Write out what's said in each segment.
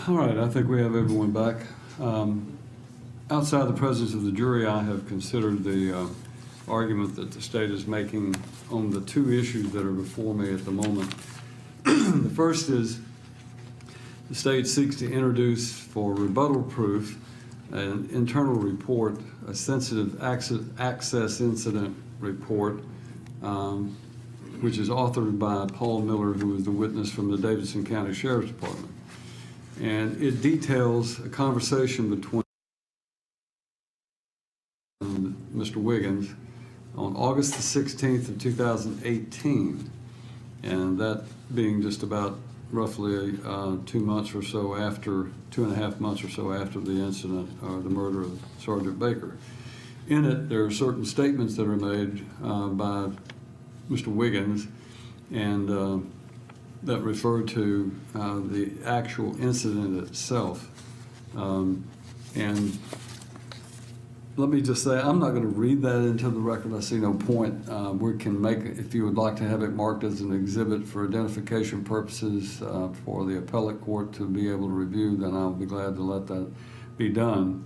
All right, I think we have everyone back. Outside the presence of the jury, I have considered the argument that the state is making on the two issues that are before me at the moment. The first is the state seeks to introduce for rebuttal proof an internal report, a sensitive access incident report, which is authored by Paul Miller, who is the witness from the Davidson County Sheriff's Department. And it details a conversation between Mr. Wiggins on August the 16th of 2018, and that being just about roughly 2 months or so after, 2.5 months or so after the incident or the murder of Sergeant Baker. In it, there are certain statements that are made by Mr. Wiggins and that refer to the actual incident itself. And let me just say, I'm not going to read that into the record. I see no point. We can make, if you would like to have it marked as an exhibit for identification purposes for the appellate court to be able to review, then I'll be glad to let that be done.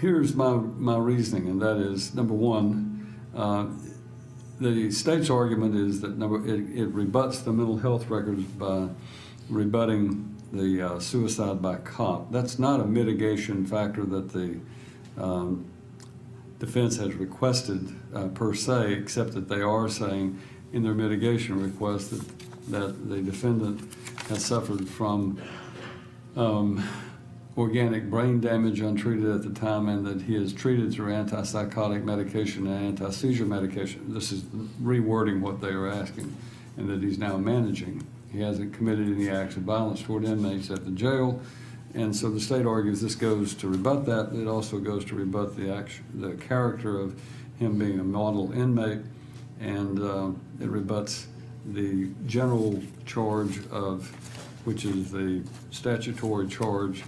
Here's my reasoning, and that is, number one, the state's argument is that it rebuts the mental health records by rebutting the suicide by cop. That's not a mitigation factor that the defense has requested per se, except that they are saying in their mitigation request that the defendant has suffered from organic brain damage untreated at the time, and that he is treated through antipsychotic medication and anti-seizure medication. This is rewording what they are asking, and that he's now managing. He hasn't committed any acts of violence toward inmates at the jail, and so the state argues this goes to rebut that. It also goes to rebut the character of him being a model inmate, and it rebuts the general charge of, which is the statutory charge,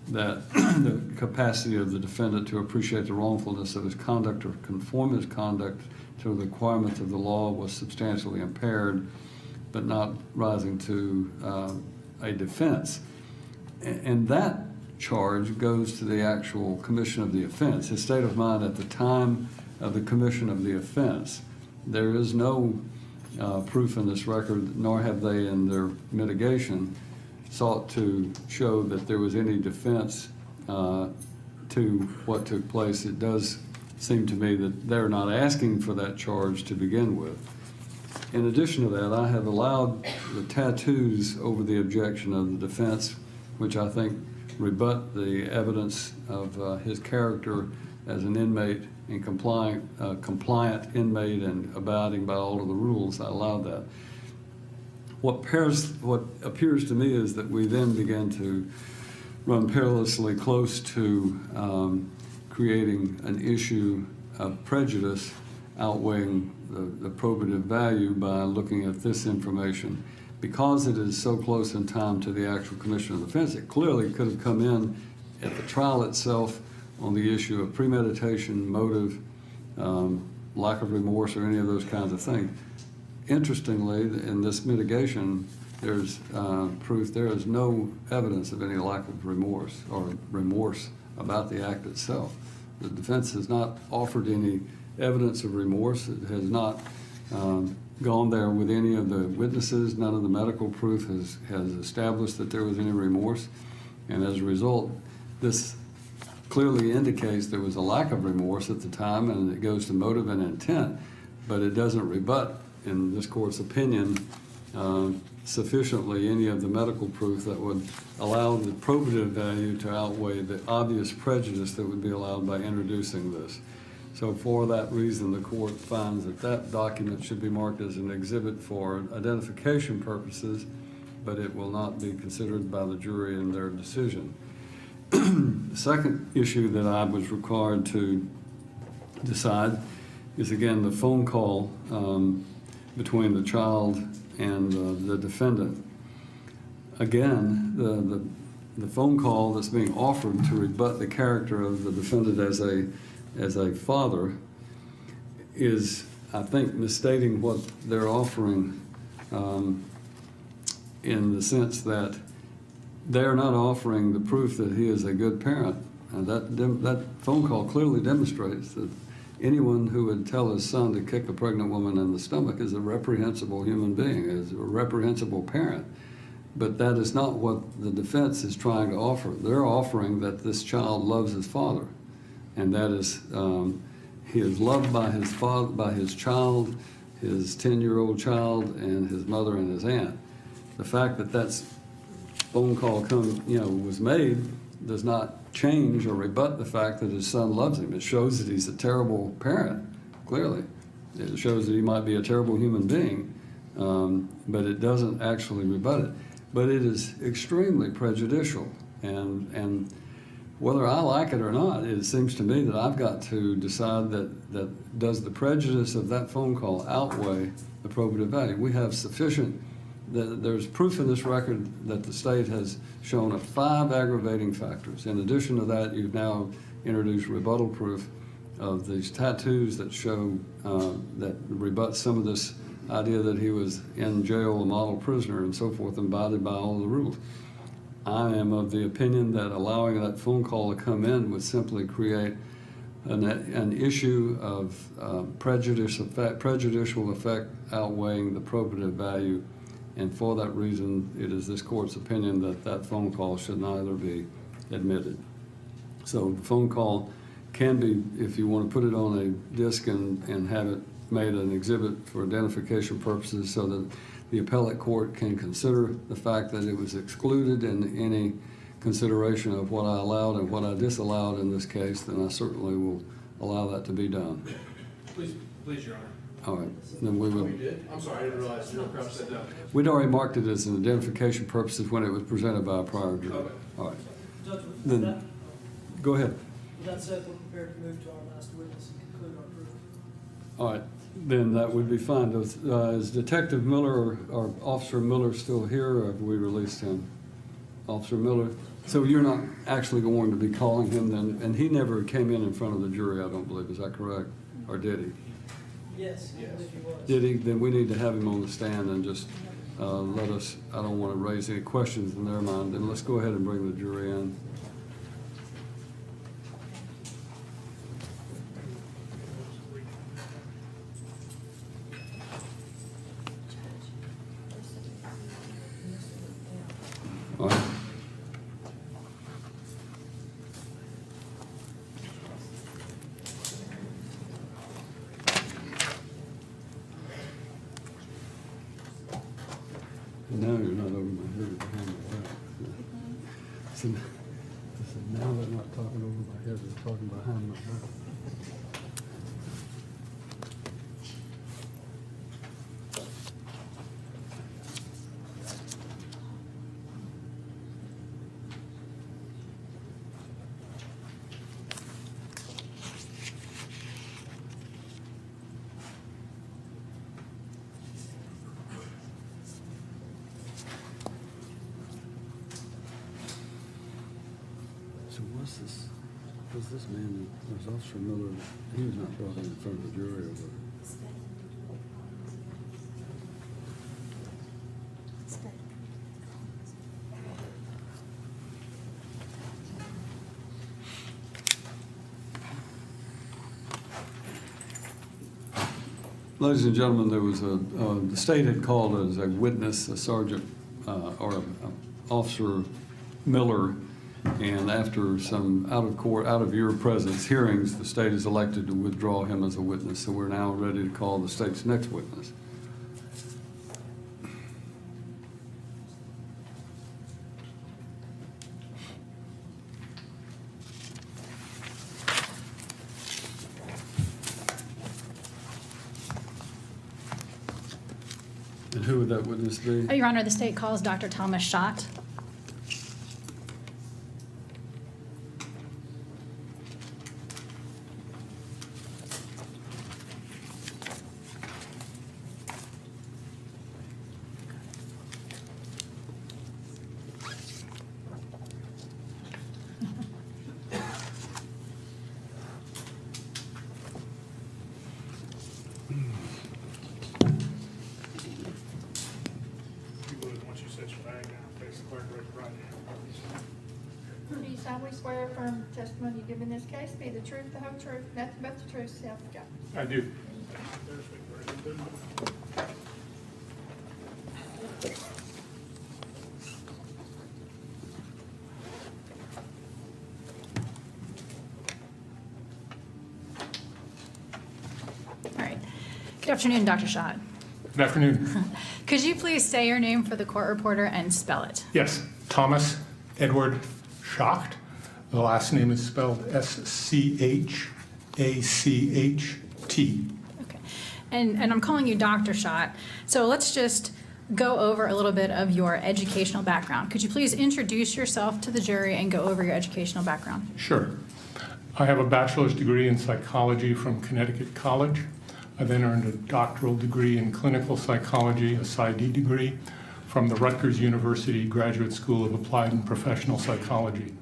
that the capacity of the defendant to appreciate the wrongfulness of his conduct or conform his conduct to the requirements of the law was substantially impaired, but not rising to a defense. And that charge goes to the actual commission of the offense, his state of mind at the time of the commission of the offense. There is no proof in this record, nor have they in their mitigation sought to show that there was any defense to what took place. It does seem to me that they're not asking for that charge to begin with. In addition to that, I have allowed the tattoos over the objection of the defense, which I think rebut the evidence of his character as an inmate and compliant inmate and abiding by all of the rules. I allowed that. What appears to me is that we then begin to run perilously close to creating an issue of prejudice outweighing the probative value by looking at this information. Because it is so close in time to the actual commission of the offense, it clearly could have come in at the trial itself on the issue of premeditation, motive, lack of remorse, or any of those kinds of things. Interestingly, in this mitigation, there's proof there is no evidence of any lack of remorse or remorse about the act itself. The defense has not offered any evidence of remorse. It has not gone there with any of the witnesses. None of the medical proof has established that there was any remorse. And as a result, this clearly indicates there was a lack of remorse at the time, and it goes to motive and intent, but it doesn't rebut, in this court's opinion, sufficiently any of the medical proof that would allow the probative value to outweigh the obvious prejudice that would be allowed by introducing this. So for that reason, the court finds that that document should be marked as an exhibit for identification purposes, but it will not be considered by the jury in their decision. The second issue that I was required to decide is, again, the phone call between the child and the defendant. Again, the phone call that's being offered to rebut the character of the defendant as a father is, I think, misstating what they're offering in the sense that they are not offering the proof that he is a good parent. And that phone call clearly demonstrates that anyone who would tell his son to kick a pregnant woman in the stomach is a reprehensible human being, is a reprehensible parent. But that is not what the defense is trying to offer. They're offering that this child loves his father, and that is he is loved by his father, by his child, his 10-year-old child, and his mother and his aunt. The fact that that phone call was made does not change or rebut the fact that his son loves him. It shows that he's a terrible parent, clearly. It shows that he might be a terrible human being, but it doesn't actually rebut it. But it is extremely prejudicial, and whether I like it or not, it seems to me that I've got to decide that does the prejudice of that phone call outweigh the probative value. We have sufficient, there's proof in this record that the state has shown of 5 aggravating factors. In addition to that, you've now introduced rebuttal proof of these tattoos that show, that rebut some of this idea that he was in jail, a model prisoner, and so forth, and abided by all the rules. I am of the opinion that allowing that phone call to come in would simply create an issue of prejudicial effect outweighing the probative value, and for that reason, it is this court's opinion that that phone call should neither be admitted. So the phone call can be, if you want to put it on a disc and have it made an exhibit for identification purposes so that the appellate court can consider the fact that it was excluded in any consideration of what I allowed and what I disallowed in this case, then I certainly will allow that to be done. Please, Your Honor. All right, then we will. We did? I'm sorry, I didn't realize you were said that. We'd already marked it as an identification purposes when it was presented by a prior jury. Okay. All right. Judge, Then, go ahead. with that said, we're prepared to move to our last witness and conclude our proof. All right, then that would be fine. Is Detective Miller or Officer Miller still here, or have we released him? Officer Miller? So you're not actually going to be calling him then? And he never came in front of the jury, I don't believe. Is that correct? Or did he? Yes, I believe he was. Did he? Then we need to have him on the stand and just let us, I don't want to raise any questions in their mind. Then let's go ahead and bring the jury in. All right. Now you're not over my head, behind my back. So now they're not talking over my head, they're talking behind my back. So was this man, was Officer Miller, he was not brought in front of the jury, or Ladies and gentlemen, there was the state had called as a witness, a sergeant or Officer Miller, and after some out-of-court, out-of-your-presence hearings, the state has elected to withdraw him as a witness. So we're now ready to call the state's next witness. And who would that witness be? Your Honor, the state calls Dr. Thomas Schacht. You would, once you set your bag down, face the clerk. testimony you give in this case be the truth, the whole truth, nothing but the truth, so help you God? I do. All right. Good afternoon, Dr. Schott. Good afternoon. Could you please say your name for the court reporter and spell it? Yes, Thomas Edward Schacht. The last name is spelled S-C-H-A-C-H-T. Okay. And I'm calling you Dr. Schott. So let's just go over a little bit of your educational background. Could you please introduce yourself to the jury and go over your educational background? Sure. I have a bachelor's degree in psychology from Connecticut College. I then earned a doctoral degree in clinical psychology, a PsyD degree, from the Rutgers University Graduate School of Applied and Professional Psychology.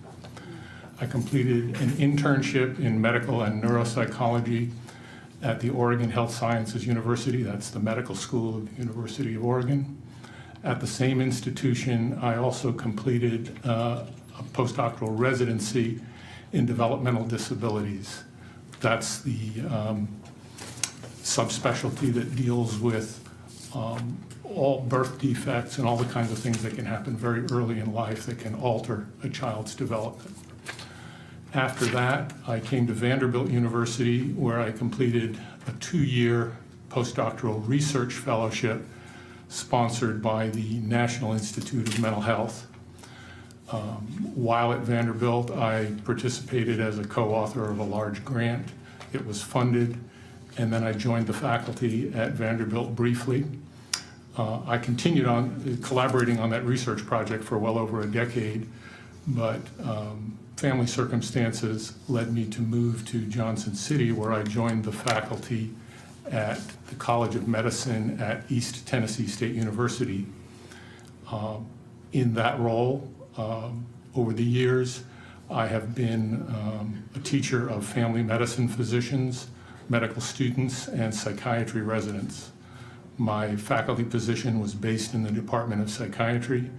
I completed an internship in medical and neuropsychology at the Oregon Health Sciences University. That's the medical school of the University of Oregon. At the same institution, I also completed a postdoctoral residency in developmental disabilities. That's the subspecialty that deals with all birth defects and all the kinds of things that can happen very early in life that can alter a child's development. After that, I came to Vanderbilt University, where I completed a 2-year postdoctoral research fellowship sponsored by the National Institute of Mental Health. While at Vanderbilt, I participated as a co-author of a large grant. It was funded, and then I joined the faculty at Vanderbilt briefly. I continued on collaborating on that research project for well over a decade, but family circumstances led me to move to Johnson City, where I joined the faculty at the College of Medicine at East Tennessee State University. In that role, over the years, I have been a teacher of family medicine physicians, medical students, and psychiatry residents. My faculty position was based in the Department of Psychiatry.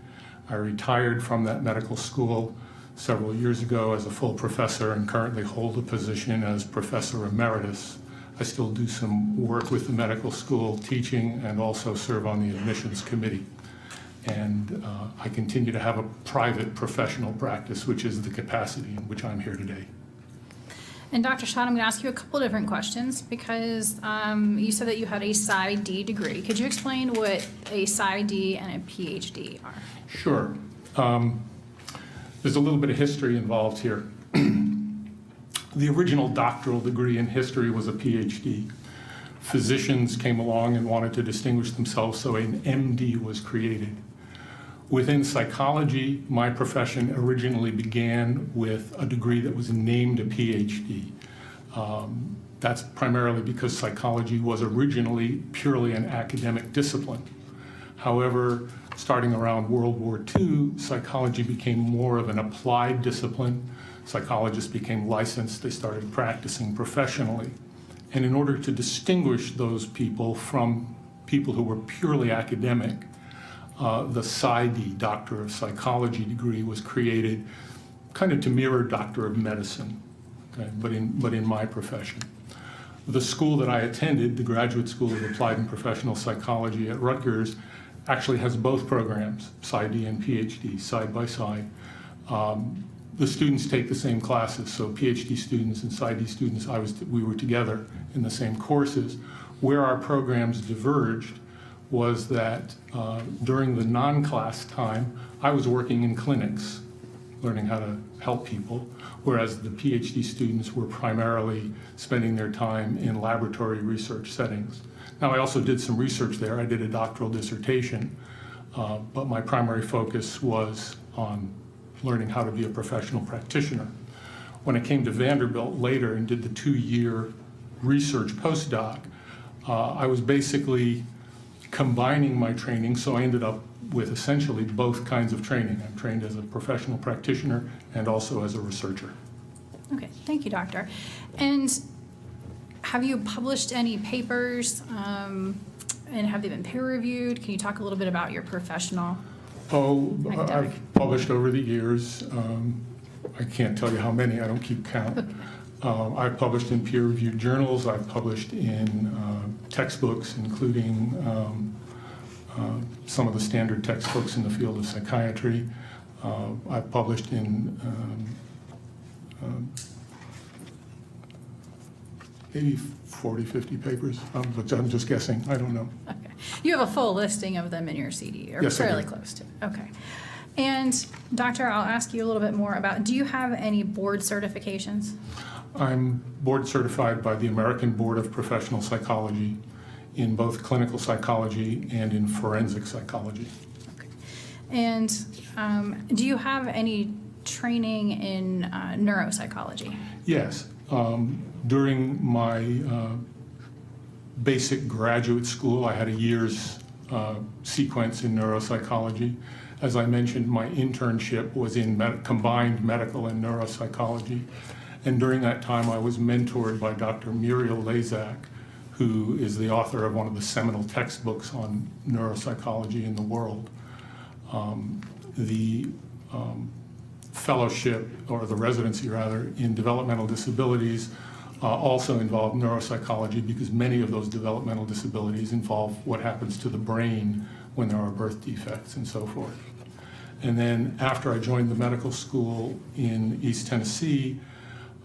I retired from that medical school several years ago as a full professor and currently hold a position as professor emeritus. I still do some work with the medical school teaching and also serve on the admissions committee. And I continue to have a private professional practice, which is the capacity in which I'm here today. And Dr. Schott, I'm going to ask you a couple different questions because you said that you had a PsyD degree. Could you explain what a PsyD and a PhD are? Sure. There's a little bit of history involved here. The original doctoral degree in history was a PhD. Physicians came along and wanted to distinguish themselves, so an MD was created. Within psychology, my profession originally began with a degree that was named a PhD. That's primarily because psychology was originally purely an academic discipline. However, starting around World War II, psychology became more of an applied discipline. Psychologists became licensed, they started practicing professionally. And in order to distinguish those people from people who were purely academic, the PsyD, Doctor of Psychology degree, was created kind of to mirror Doctor of Medicine, okay, but in my profession. The school that I attended, the Graduate School of Applied and Professional Psychology at Rutgers, actually has both programs, PsyD and PhD, side by side. The students take the same classes, so PhD students and PsyD students, we were together in the same courses. Where our programs diverged was that during the non-class time, I was working in clinics, learning how to help people, whereas the PhD students were primarily spending their time in laboratory research settings. Now, I also did some research there. I did a doctoral dissertation, but my primary focus was on learning how to be a professional practitioner. When I came to Vanderbilt later and did the 2-year research postdoc, I was basically combining my training, so I ended up with essentially both kinds of training. I'm trained as a professional practitioner and also as a researcher. Okay, thank you, doctor. And have you published any papers, and have they been peer-reviewed? Can you talk a little bit about your professional Oh, academic? I've published over the years. I can't tell you how many, I don't keep count. I've published in peer-reviewed journals, I've published in textbooks, including some of the standard textbooks in the field of psychiatry. I've published in maybe 40, 50 papers, but I'm just guessing, I don't know. Okay. You have a full listing of them in your CD, or Yes, I do. fairly close to. Okay. And Doctor, I'll ask you a little bit more about, do you have any board certifications? I'm board certified by the American Board of Professional Psychology in both clinical psychology and in forensic psychology. Okay. And do you have any training in neuropsychology? Yes. During my basic graduate school, I had a year's sequence in neuropsychology. As I mentioned, my internship was in combined medical and neuropsychology. And during that time, I was mentored by Dr. Muriel Lazak, who is the author of one of the seminal textbooks on neuropsychology in the world. The fellowship, or the residency rather, in developmental disabilities also involved neuropsychology, because many of those developmental disabilities involve what happens to the brain when there are birth defects and so forth. And then after I joined the medical school in East Tennessee,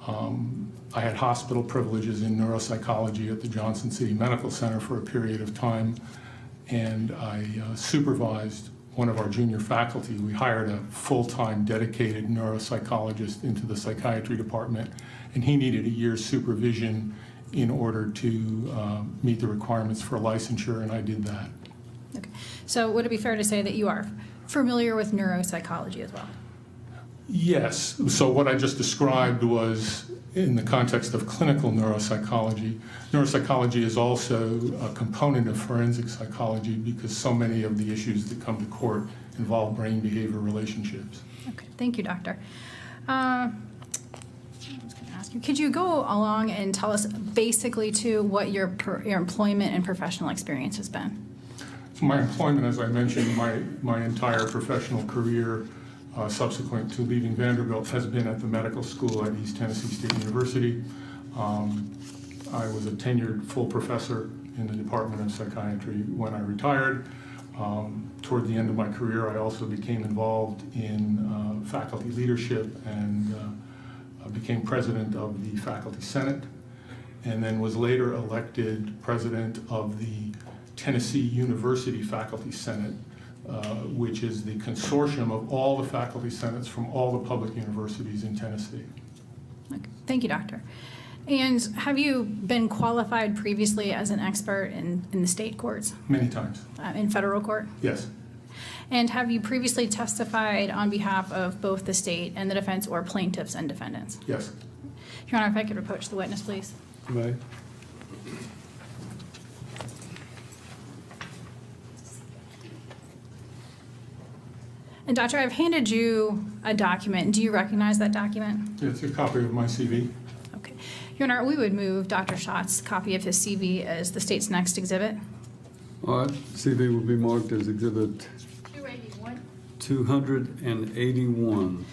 I had hospital privileges in neuropsychology at the Johnson City Medical Center for a period of time, and I supervised one of our junior faculty. We hired a full-time dedicated neuropsychologist into the psychiatry department, and he needed a year's supervision in order to meet the requirements for licensure, and I did that. Okay. So would it be fair to say that you are familiar with neuropsychology as well? Yes. So what I just described was in the context of clinical neuropsychology. Neuropsychology is also a component of forensic psychology, because so many of the issues that come to court involve brain-behavior relationships. Okay, thank you, Doctor. I was going to ask you, could you go along and tell us basically too what your employment and professional experience has been? So my employment, as I mentioned, my entire professional career subsequent to leaving Vanderbilt has been at the medical school at East Tennessee State University. I was a tenured full professor in the Department of Psychiatry when I retired. Toward the end of my career, I also became involved in faculty leadership and became president of the Faculty Senate, and then was later elected president of the Tennessee University Faculty Senate, which is the consortium of all the faculty senates from all the public universities in Tennessee. Okay. Thank you, Doctor. And have you been qualified previously as an expert in the state courts? Many times. In federal court? Yes. And have you previously testified on behalf of both the state and the defense, or plaintiffs and defendants? Yes. Your Honor, if I could approach the witness, please. Right. And Doctor, I've handed you a document. Do you recognize that document? It's a copy of my CV. Okay. Your Honor, we would move Dr. Schacht's copy of his CV as the state's next exhibit. All right, CV will be marked as Exhibit 281. 281.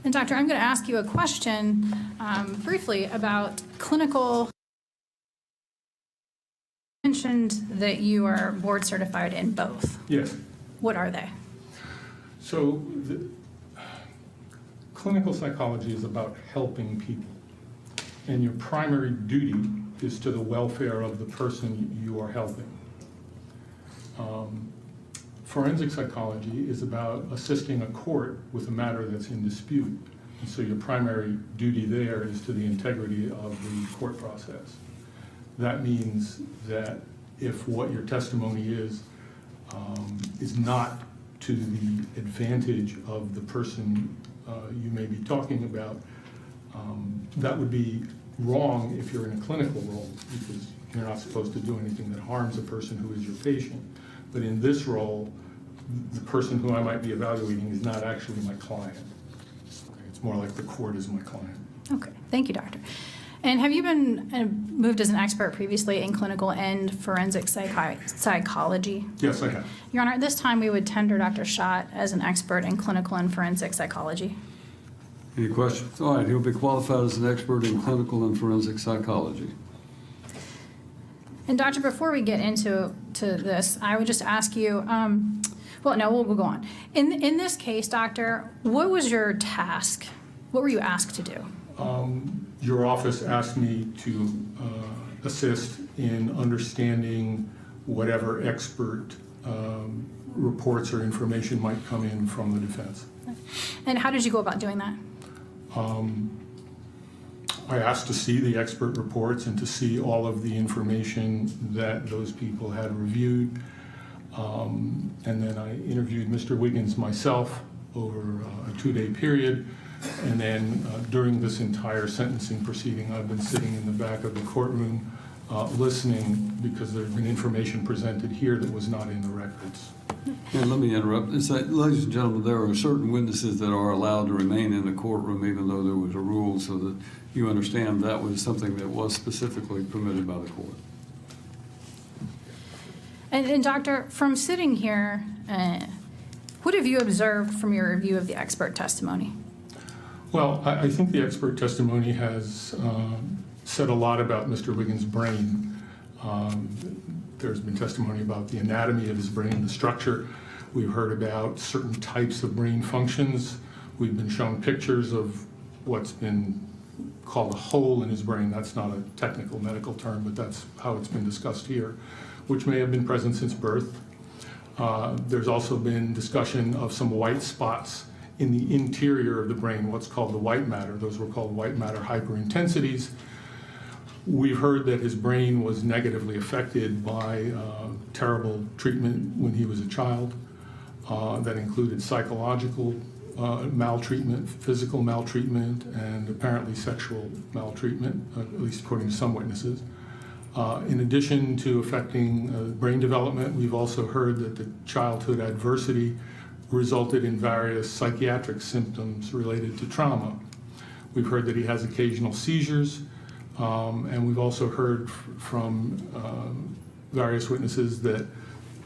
And Doctor, I'm going to ask you a question briefly about clinical. You mentioned that you are board certified in both. Yes. What are they? So clinical psychology is about helping people, and your primary duty is to the welfare of the person you are helping. Forensic psychology is about assisting a court with a matter that's in dispute, and so your primary duty there is to the integrity of the court process. That means that if what your testimony is not to the advantage of the person you may be talking about, that would be wrong if you're in a clinical role, because you're not supposed to do anything that harms a person who is your patient. But in this role, the person who I might be evaluating is not actually my client. It's more like the court is my client. Okay, thank you, Doctor. And have you been moved as an expert previously in clinical and forensic psychology? Yes, I have. Your Honor, at this time we would tender Dr. Schacht as an expert in clinical and forensic psychology. Any questions? All right, he'll be qualified as an expert in clinical and forensic psychology. And doctor, before we get into this, I would just ask you, well, no, we'll go on. In this case, doctor, what was your task? What were you asked to do? Your office asked me to assist in understanding whatever expert reports or information might come in from the defense. And how did you go about doing that? I asked to see the expert reports and to see all of the information that those people had reviewed. And then I interviewed Mr. Wiggins myself over a 2-day period. And then during this entire sentencing proceeding, I've been sitting in the back of the courtroom listening because there's been information presented here that was not in the records. And let me interrupt and say, ladies and gentlemen, there are certain witnesses that are allowed to remain in the courtroom even though there was a rule, so that you understand that was something that was specifically permitted by the court. And doctor, from sitting here, what have you observed from your review of the expert testimony? Well, I think the expert testimony has said a lot about Mr. Wiggins' brain. There's been testimony about the anatomy of his brain, the structure. We've heard about certain types of brain functions. We've been shown pictures of what's been called a hole in his brain. That's not a technical medical term, but that's how it's been discussed here, which may have been present since birth. There's also been discussion of some white spots in the interior of the brain, what's called the white matter. Those were called white matter hyperintensities. We've heard that his brain was negatively affected by terrible treatment when he was a child. That included psychological maltreatment, physical maltreatment, and apparently sexual maltreatment, at least according to some witnesses. In addition to affecting brain development, we've also heard that the childhood adversity resulted in various psychiatric symptoms related to trauma. We've heard that he has occasional seizures, and we've also heard from various witnesses that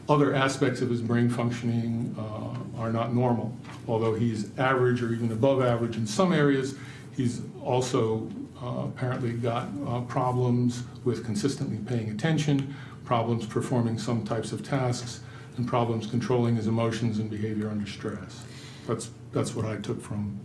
other aspects of his brain functioning are not normal. Although he's average or even above average in some areas, he's also apparently got problems with consistently paying attention, problems performing some types of tasks, and problems controlling his emotions and behavior under stress. That's what I took from.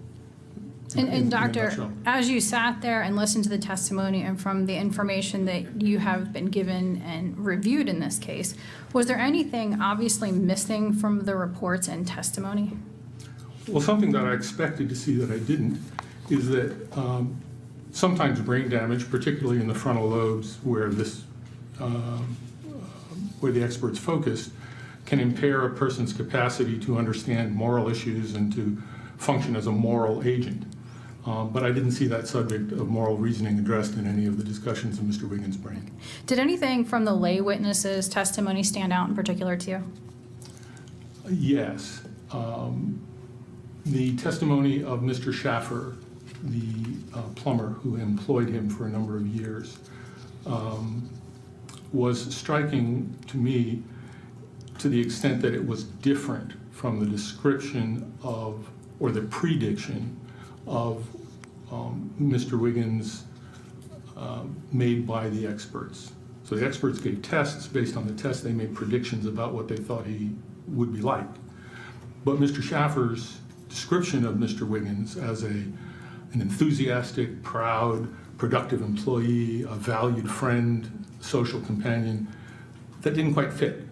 And doctor, nutshell. as you sat there and listened to the testimony and from the information that you have been given and reviewed in this case, was there anything obviously missing from the reports and testimony? Well, something that I expected to see that I didn't is that sometimes brain damage, particularly in the frontal lobes where where the experts focused, can impair a person's capacity to understand moral issues and to function as a moral agent. But I didn't see that subject of moral reasoning addressed in any of the discussions of Mr. Wiggins' brain. Did anything from the lay witnesses' testimony stand out in particular to you? Yes. The testimony of Mr. Schaffer, the plumber who employed him for a number of years, was striking to me to the extent that it was different from the description of, or the prediction of Mr. Wiggins made by the experts. So the experts gave tests. Based on the tests, they made predictions about what they thought he would be like. But Mr. Schaffer's description of Mr. Wiggins as an enthusiastic, proud, productive employee, a valued friend, social companion, that didn't quite fit.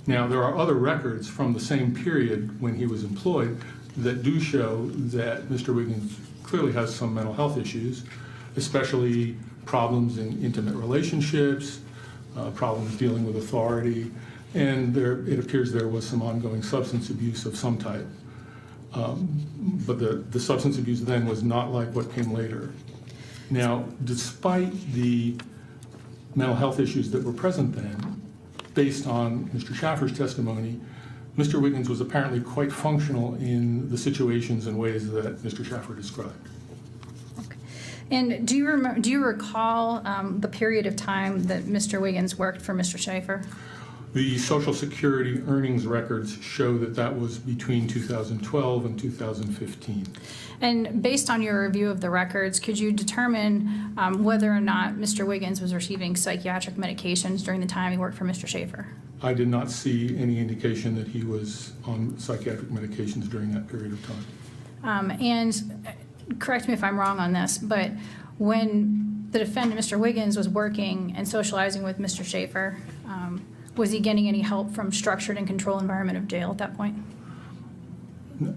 Now, there are other records from the same period when he was employed that do show that Mr. Wiggins clearly has some mental health issues, especially problems in intimate relationships, problems dealing with authority, and it appears there was some ongoing substance abuse of some type. But the substance abuse then was not like what came later. Now, despite the mental health issues that were present then, based on Mr. Schaffer's testimony, Mr. Wiggins was apparently quite functional in the situations and ways that Mr. Schaffer described. Okay. And do you recall the period of time that Mr. Wiggins worked for Mr. Schaefer? The Social Security earnings records show that that was between 2012 and 2015. And based on your review of the records, could you determine whether or not Mr. Wiggins was receiving psychiatric medications during the time he worked for Mr. Schaefer? I did not see any indication that he was on psychiatric medications during that period of time. And correct me if I'm wrong on this, but when the defendant, Mr. Wiggins, was working and socializing with Mr. Schaefer, was he getting any help from structured and controlled environment of jail at that point?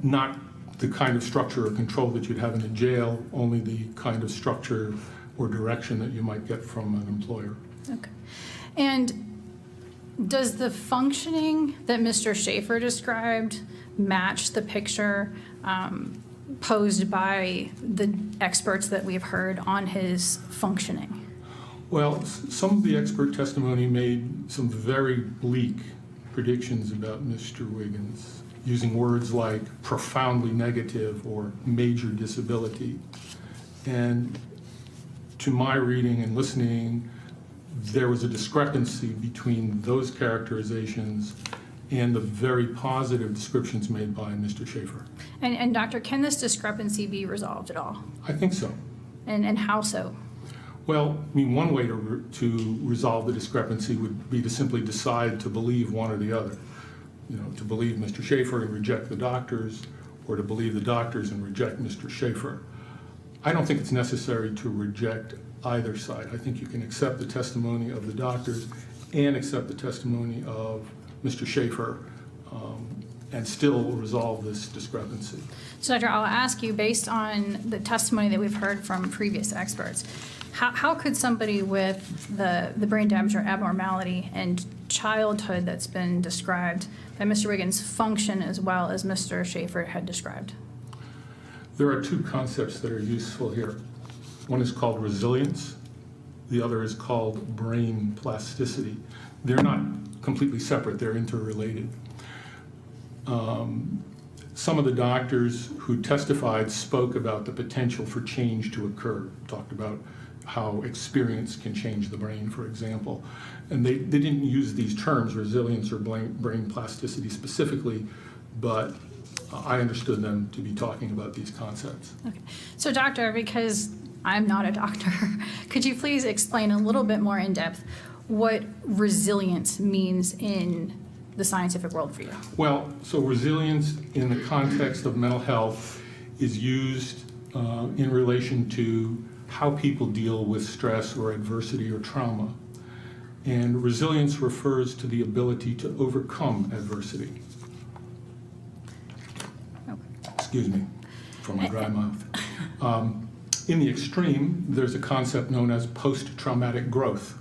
Not the kind of structure or control that you'd have in a jail, only the kind of structure or direction that you might get from an employer. Okay. And does the functioning that Mr. Schaefer described match the picture posed by the experts that we've heard on his functioning? Well, some of the expert testimony made some very bleak predictions about Mr. Wiggins, using words like profoundly negative or major disability. And to my reading and listening, there was a discrepancy between those characterizations and the very positive descriptions made by Mr. Schaefer. And Doctor, can this discrepancy be resolved at all? I think so. And how so? Well, I mean, one way to resolve the discrepancy would be to simply decide to believe one or the other. You know, to believe Mr. Schaefer and reject the doctors, or to believe the doctors and reject Mr. Schaefer. I don't think it's necessary to reject either side. I think you can accept the testimony of the doctors and accept the testimony of Mr. Schaefer and still resolve this discrepancy. So, Doctor, I'll ask you, based on the testimony that we've heard from previous experts, how could somebody with the brain damage or abnormality and childhood that's been described by Mr. Wiggins function as well as Mr. Schaefer had described? There are two concepts that are useful here. One is called resilience. The other is called brain plasticity. They're not completely separate, they're interrelated. Some of the doctors who testified spoke about the potential for change to occur, talked about how experience can change the brain, for example. And they didn't use these terms, resilience or brain plasticity specifically, but I understood them to be talking about these concepts. Okay. So, Doctor, because I'm not a doctor, could you please explain a little bit more in depth what resilience means in the scientific world for you? Well, so resilience in the context of mental health is used in relation to how people deal with stress or adversity or trauma. And resilience refers to the ability to overcome adversity. Okay. Excuse me for my dry mouth. In the extreme, there's a concept known as post-traumatic growth,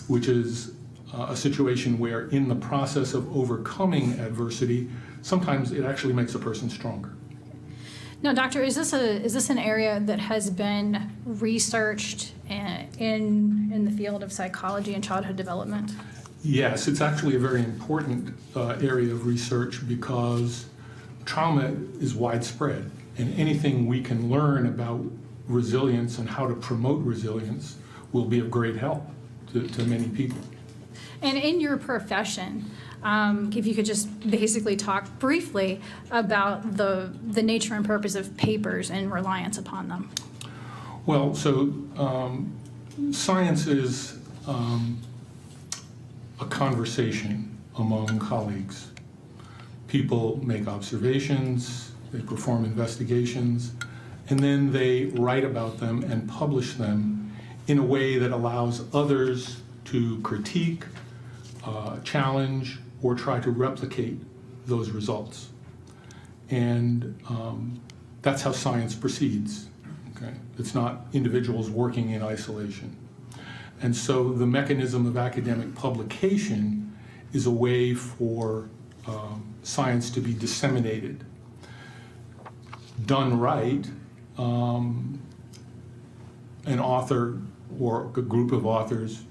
which is a situation where in the process of overcoming adversity, sometimes it actually makes a person stronger. Now, Doctor, is this an area that has been researched in the field of psychology and childhood development? Yes, it's actually a very important area of research because trauma is widespread, and anything we can learn about resilience and how to promote resilience will be of great help to many people. And in your profession, if you could just basically talk briefly about the nature and purpose of papers and reliance upon them. Well, so science is a conversation among colleagues. People make observations, they perform investigations, and then they write about them and publish them in a way that allows others to critique, challenge, or try to replicate those results. And that's how science proceeds. Okay? It's not individuals working in isolation. And so the mechanism of academic publication is a way for science to be disseminated. Done right, an author or a group of authors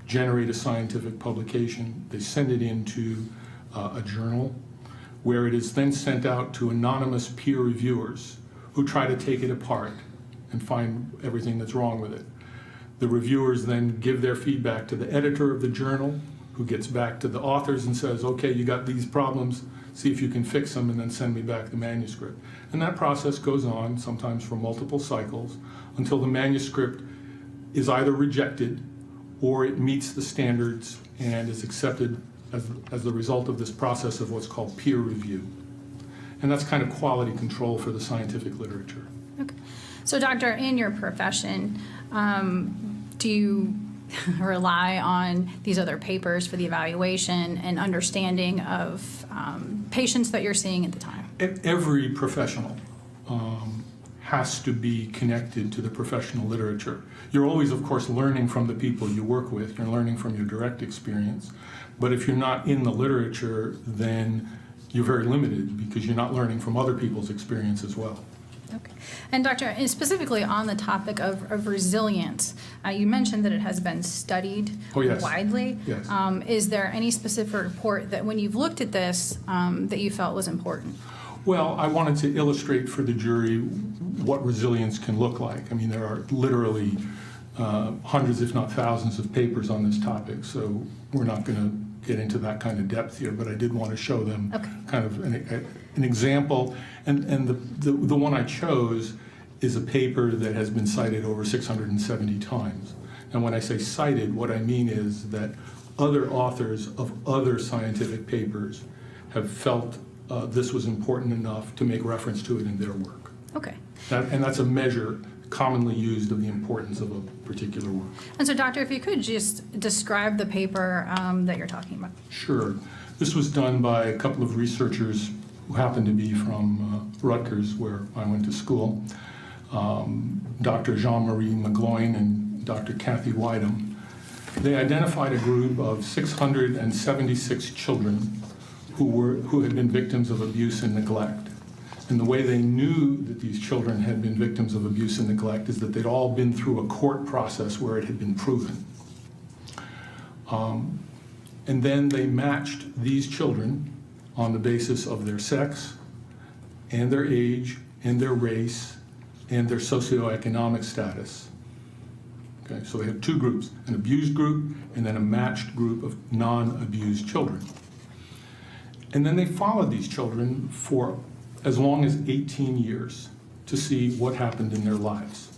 generate a scientific publication. They send it into a journal where it is then sent out to anonymous peer reviewers who try to take it apart and find everything that's wrong with it. The reviewers then give their feedback to the editor of the journal, who gets back to the authors and says, okay, you got these problems, see if you can fix them, and then send me back the manuscript. And that process goes on, sometimes for multiple cycles, until the manuscript is either rejected or it meets the standards and is accepted as the result of this process of what's called peer review. And that's kind of quality control for the scientific literature. Okay. So, doctor, in your profession, do you rely on these other papers for the evaluation and understanding of patients that you're seeing at the time? Every professional has to be connected to the professional literature. You're always, of course, learning from the people you work with. You're learning from your direct experience. But if you're not in the literature, then you're very limited because you're not learning from other people's experience as well. Okay. And doctor, and specifically on the topic of resilience, you mentioned that it has been studied widely. Yes. Is there any specific report that when you've looked at this that you felt was important? Well, I wanted to illustrate for the jury what resilience can look like. I mean, there are literally hundreds, if not thousands, of papers on this topic, so we're not going to get into that kind of depth here, but I did want to show them kind of an example. And the one I chose is a paper that has been cited over 670 times. And when I say cited, what I mean is that other authors of other scientific papers have felt this was important enough to make reference to it in their work. Okay. And that's a measure commonly used of the importance of a particular work. And so, doctor, if you could just describe the paper that you're talking about. Sure. This was done by a couple of researchers who happen to be from Rutgers, where I went to school, Dr. Jean-Marie McGloin and Dr. Kathy Wydom. They identified a group of 676 children who had been victims of abuse and neglect. And the way they knew that these children had been victims of abuse and neglect is that they'd all been through a court process where it had been proven. And then they matched these children on the basis of their sex and their age and their race and their socioeconomic status. Okay, so they have two groups, an abused group and then a matched group of non-abused children. And then they followed these children for as long as 18 years to see what happened in their lives.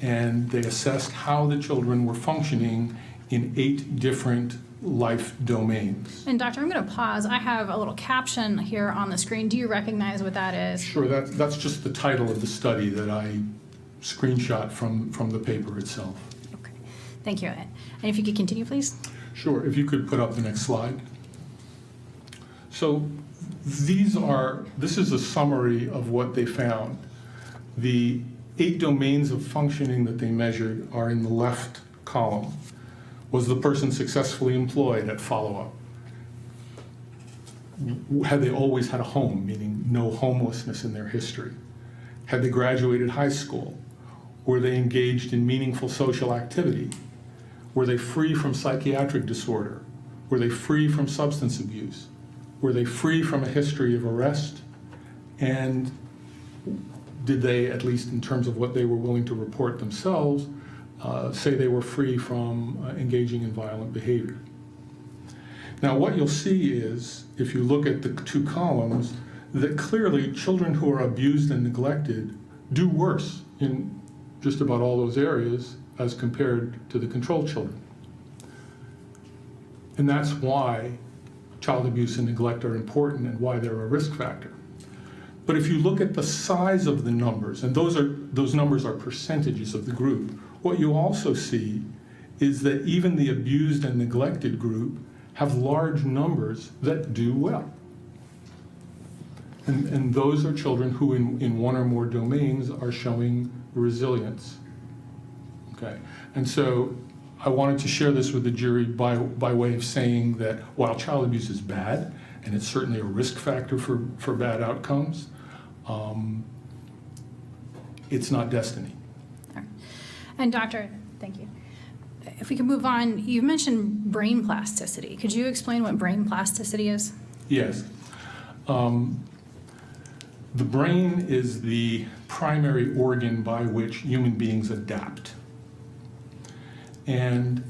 And they assessed how the children were functioning in 8 different life domains. And doctor, I'm going to pause. I have a little caption here on the screen. Do you recognize what that is? Sure, that's just the title of the study that I screenshot from the paper itself. Okay, thank you. And if you could continue, please. Sure, if you could put up the next slide. So this is a summary of what they found. The 8 domains of functioning that they measured are in the left column. Was the person successfully employed at follow-up? Had they always had a home, meaning no homelessness in their history? Had they graduated high school? Were they engaged in meaningful social activity? Were they free from psychiatric disorder? Were they free from substance abuse? Were they free from a history of arrest? And did they, at least in terms of what they were willing to report themselves, say they were free from engaging in violent behavior? Now, what you'll see is, if you look at the 2 columns, that clearly children who are abused and neglected do worse in just about all those areas as compared to the control children. And that's why child abuse and neglect are important and why they're a risk factor. But if you look at the size of the numbers, and those numbers are percentages of the group, what you also see is that even the abused and neglected group have large numbers that do well. And those are children who in one or more domains are showing resilience. Okay, and so I wanted to share this with the jury by way of saying that while child abuse is bad, and it's certainly a risk factor for bad outcomes, it's not destiny. All right. And doctor, thank you. If we could move on, you mentioned brain plasticity. Could you explain what brain plasticity is? Yes. The brain is the primary organ by which human beings adapt. And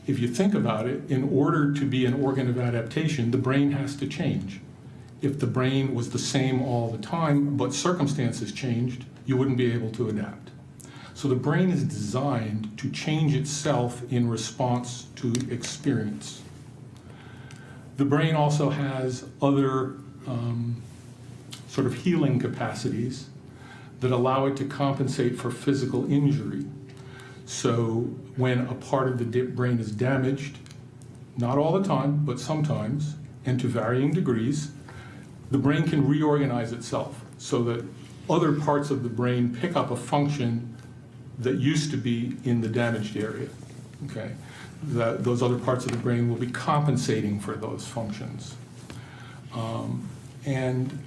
if you think about it, in order to be an organ of adaptation, the brain has to change. If the brain was the same all the time, but circumstances changed, you wouldn't be able to adapt. So the brain is designed to change itself in response to experience. The brain also has other sort of healing capacities that allow it to compensate for physical injury. So when a part of the brain is damaged, not all the time, but sometimes, and to varying degrees, the brain can reorganize itself so that other parts of the brain pick up a function that used to be in the damaged area, okay? Those other parts of the brain will be compensating for those functions. And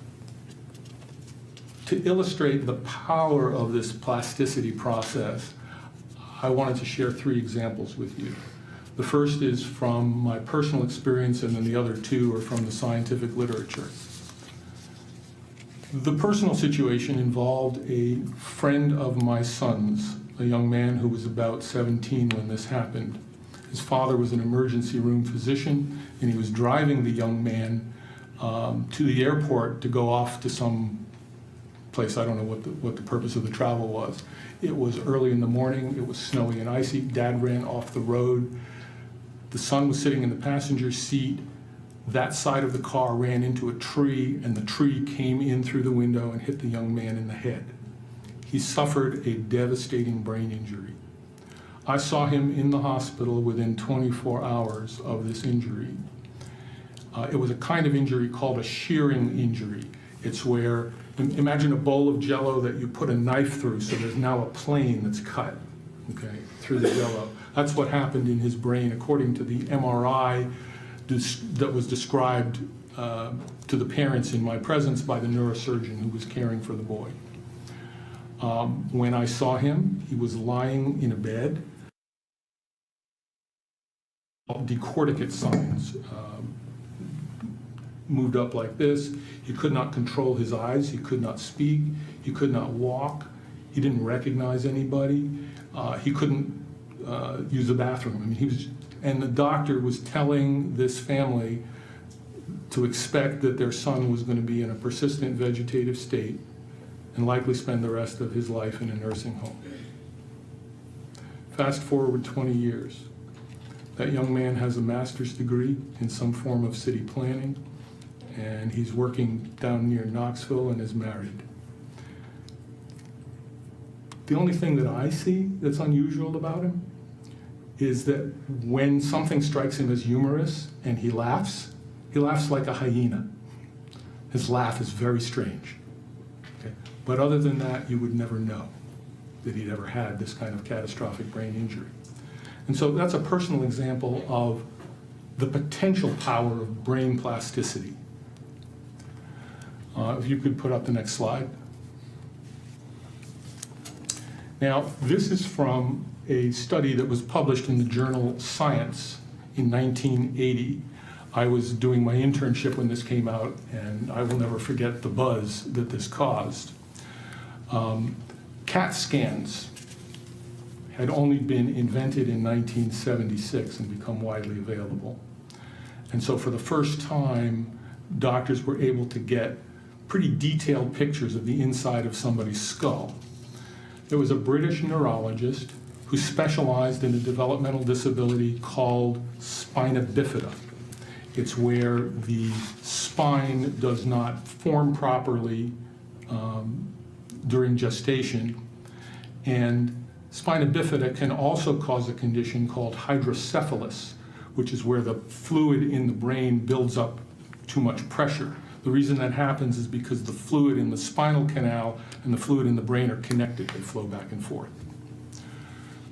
to illustrate the power of this plasticity process, I wanted to share 3 examples with you. The first is from my personal experience, and then the other 2 are from the scientific literature. The personal situation involved a friend of my son's, a young man who was about 17 when this happened. His father was an emergency room physician, and he was driving the young man to the airport to go off to some place. I don't know what the purpose of the travel was. It was early in the morning. It was snowy and icy. Dad ran off the road. The son was sitting in the passenger seat. That side of the car ran into a tree, and the tree came in through the window and hit the young man in the head. He suffered a devastating brain injury. I saw him in the hospital within 24 hours of this injury. It was a kind of injury called a shearing injury. It's where, imagine a bowl of Jell-O that you put a knife through, so there's now a plane that's cut, okay, through the Jell-O. That's what happened in his brain, according to the MRI that was described to the parents in my presence by the neurosurgeon who was caring for the boy. When I saw him, he was lying in a bed. Decorticate signs moved up like this. He could not control his eyes. He could not speak. He could not walk. He didn't recognize anybody. He couldn't use the bathroom. I mean, and the doctor was telling this family to expect that their son was going to be in a persistent vegetative state and likely spend the rest of his life in a nursing home. Fast forward 20 years. That young man has a master's degree in some form of city planning, and he's working down near Knoxville and is married. The only thing that I see that's unusual about him is that when something strikes him as humorous and he laughs like a hyena. His laugh is very strange. Okay? But other than that, you would never know that he'd ever had this kind of catastrophic brain injury. And so that's a personal example of the potential power of brain plasticity. If you could put up the next slide. Now, this is from a study that was published in the journal Science in 1980. I was doing my internship when this came out, and I will never forget the buzz that this caused. CAT scans had only been invented in 1976 and become widely available. And so for the first time, doctors were able to get pretty detailed pictures of the inside of somebody's skull. There was a British neurologist who specialized in a developmental disability called spina bifida. It's where the spine does not form properly during gestation. And spina bifida can also cause a condition called hydrocephalus, which is where the fluid in the brain builds up too much pressure. The reason that happens is because the fluid in the spinal canal and the fluid in the brain are connected. They flow back and forth.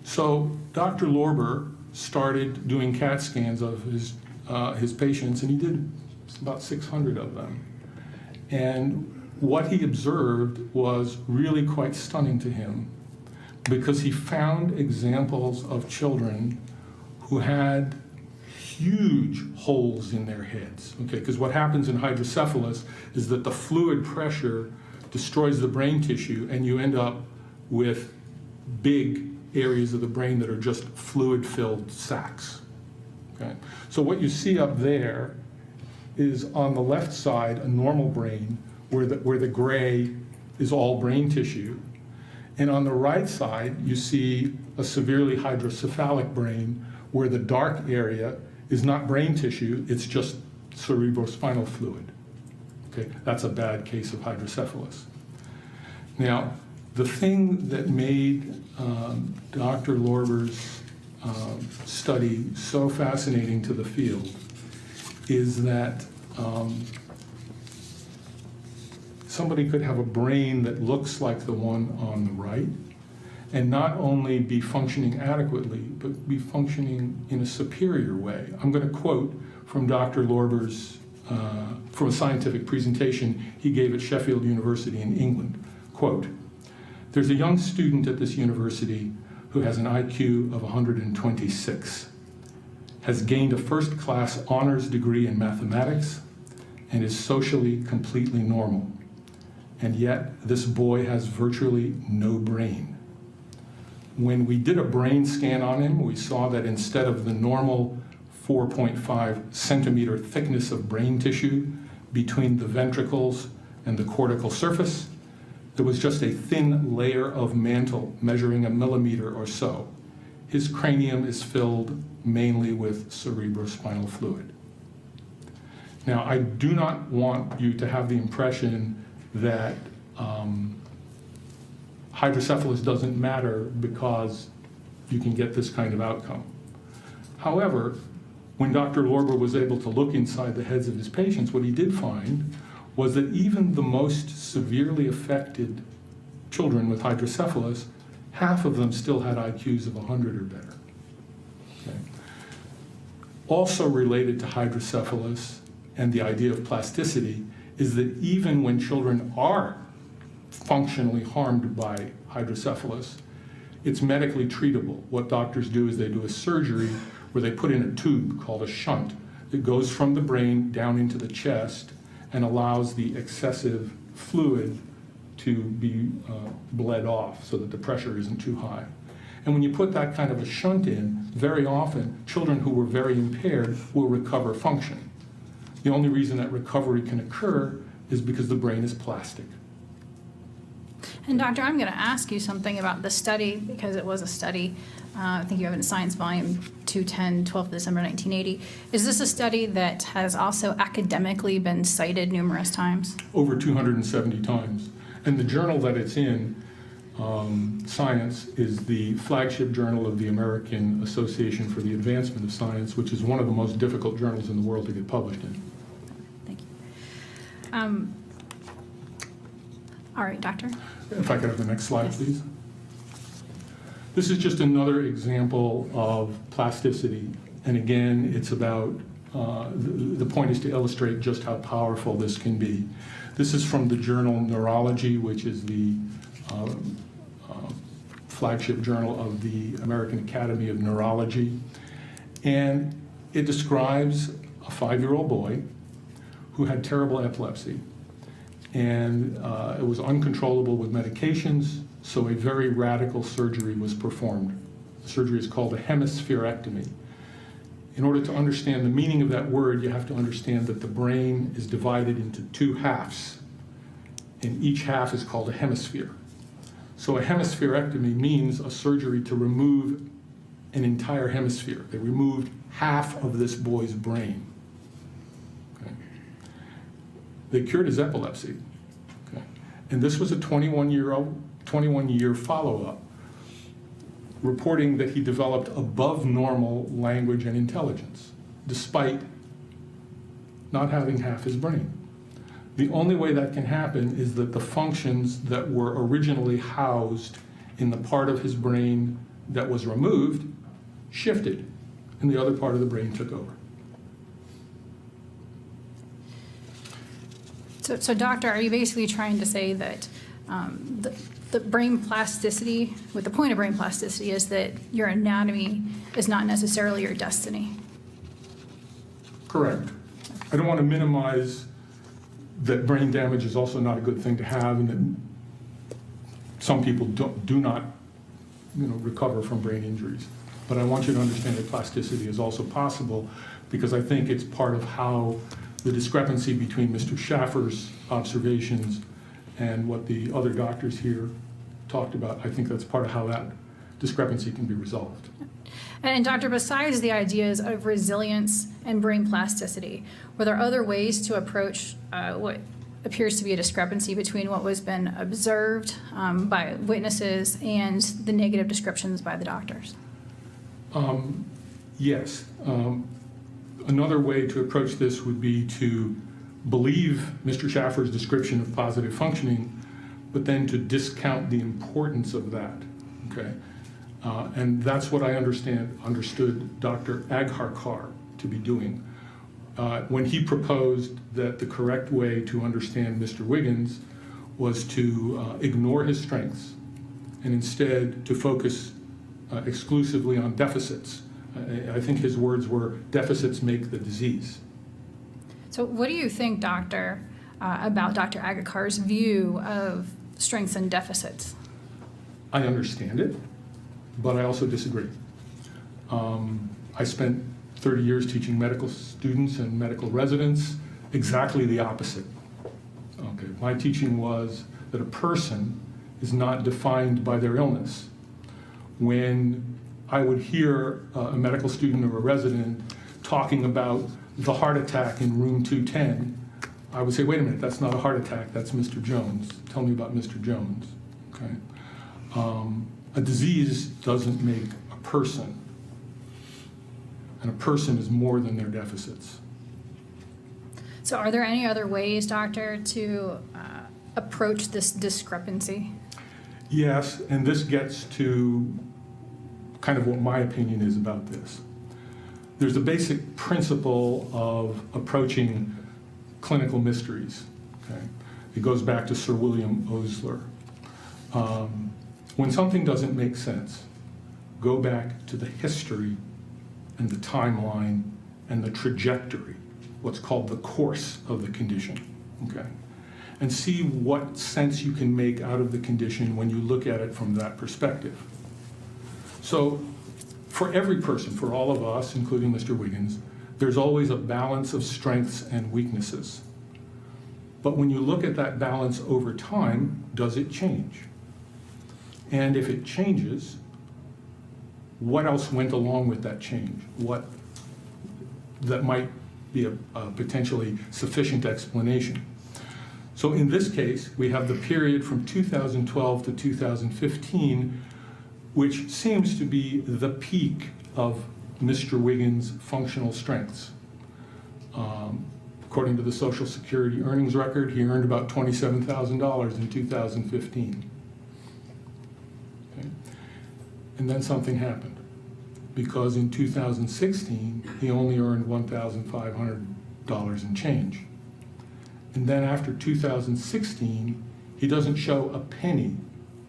So Dr. Lorber started doing CAT scans of his patients, and he did about 600 of them. And what he observed was really quite stunning to him, because he found examples of children who had huge holes in their heads, okay? Because what happens in hydrocephalus is that the fluid pressure destroys the brain tissue, and you end up with big areas of the brain that are just fluid-filled sacs, Okay. So what you see up there is on the left side a normal brain where the gray is all brain tissue. And on the right side, you see a severely hydrocephalic brain where the dark area is not brain tissue, it's just cerebrospinal fluid. Okay, that's a bad case of hydrocephalus. Now, the thing that made Dr. Lorber's study so fascinating to the field is that somebody could have a brain that looks like the one on the right and not only be functioning adequately, but be functioning in a superior way. I'm going to quote from Dr. Lorber's, from a scientific presentation he gave at Sheffield University in England. Quote, "There's a young student at this university who has an IQ of 126, has gained a first-class honors degree in mathematics, and is socially completely normal. And yet, this boy has virtually no brain. When we did a brain scan on him, we saw that instead of the normal 4.5 centimeter thickness of brain tissue between the ventricles and the cortical surface, there was just a thin layer of mantle measuring 1 millimeter or so. His cranium is filled mainly with cerebrospinal fluid." Now, I do not want you to have the impression that hydrocephalus doesn't matter because you can get this kind of outcome. However, when Dr. Lorber was able to look inside the heads of his patients, what he did find was that even the most severely affected children with hydrocephalus, half of them still had IQs of 100 or better. Okay. Also related to hydrocephalus and the idea of plasticity is that even when children are functionally harmed by hydrocephalus, it's medically treatable. What doctors do is they do a surgery where they put in a tube called a shunt that goes from the brain down into the chest and allows the excessive fluid to be bled off so that the pressure isn't too high. And when you put that kind of a shunt in, very often children who were very impaired will recover function. The only reason that recovery can occur is because the brain is plastic. And doctor, I'm going to ask you something about the study because it was a study. I think you have it in Science Volume 210, 12th December 1980. Is this a study that has also academically been cited numerous times? Over 270 times. And the journal that it's in, Science, is the flagship journal of the American Association for the Advancement of Science, which is one of the most difficult journals in the world to get published in. Thank you. All right, doctor. If I could have the next slide, Yes. please. This is just another example of plasticity. And again, it's about, the point is to illustrate just how powerful this can be. This is from the journal Neurology, which is the flagship journal of the American Academy of Neurology. And it describes a 5-year-old boy who had terrible epilepsy. And it was uncontrollable with medications, so a very radical surgery was performed. The surgery is called a hemispherectomy. In order to understand the meaning of that word, you have to understand that the brain is divided into 2 halves, and each half is called a hemisphere. So a hemispherectomy means a surgery to remove an entire hemisphere. They removed half of this boy's brain. Okay. They cured his epilepsy. Okay. And this was a 21-year follow-up, reporting that he developed above normal language and intelligence, despite not having half his brain. The only way that can happen is that the functions that were originally housed in the part of his brain that was removed shifted, and the other part of the brain took over. So doctor, are you basically trying to say that the brain plasticity, with the point of brain plasticity, is that your anatomy is not necessarily your destiny? Correct. I don't want to minimize that brain damage is also not a good thing to have, and that some people do not recover from brain injuries. But I want you to understand that plasticity is also possible, because I think it's part of how the discrepancy between Mr. Schaffer's observations and what the other doctors here talked about, I think that's part of how that discrepancy can be resolved. And Doctor, besides the ideas of resilience and brain plasticity, were there other ways to approach what appears to be a discrepancy between what was been observed by witnesses and the negative descriptions by the doctors? Yes. Another way to approach this would be to believe Mr. Schaffer's description of positive functioning, but then to discount the importance of that, okay? And that's what I understood Dr. Agharkar to be doing. When he proposed that the correct way to understand Mr. Wiggins was to ignore his strengths and instead to focus exclusively on deficits. I think his words were, deficits make the disease. So what do you think, Doctor, about Dr. Agharkar's view of strengths and deficits? I understand it, but I also disagree. I spent 30 years teaching medical students and medical residents, exactly the opposite. Okay, my teaching was that a person is not defined by their illness. When I would hear a medical student or a resident talking about the heart attack in room 210, I would say, wait a minute, that's not a heart attack, that's Mr. Jones. Tell me about Mr. Jones, okay? A disease doesn't make a person, and a person is more than their deficits. So are there any other ways, Doctor, to approach this discrepancy? Yes, and this gets to kind of what my opinion is about this. There's a basic principle of approaching clinical mysteries, okay? It goes back to Sir William Osler. When something doesn't make sense, go back to the history and the timeline and the trajectory, what's called the course of the condition, okay? And see what sense you can make out of the condition when you look at it from that perspective. So for every person, for all of us, including Mr. Wiggins, there's always a balance of strengths and weaknesses. But when you look at that balance over time, does it change? And if it changes, what else went along with that change? What that might be a potentially sufficient explanation. So in this case, we have the period from 2012 to 2015, which seems to be the peak of Mr. Wiggins' functional strengths. According to the Social Security earnings record, he earned about $27,000 in 2015. Okay. And then something happened, because in 2016, he only earned $1,500 and change. And then after 2016, he doesn't show a penny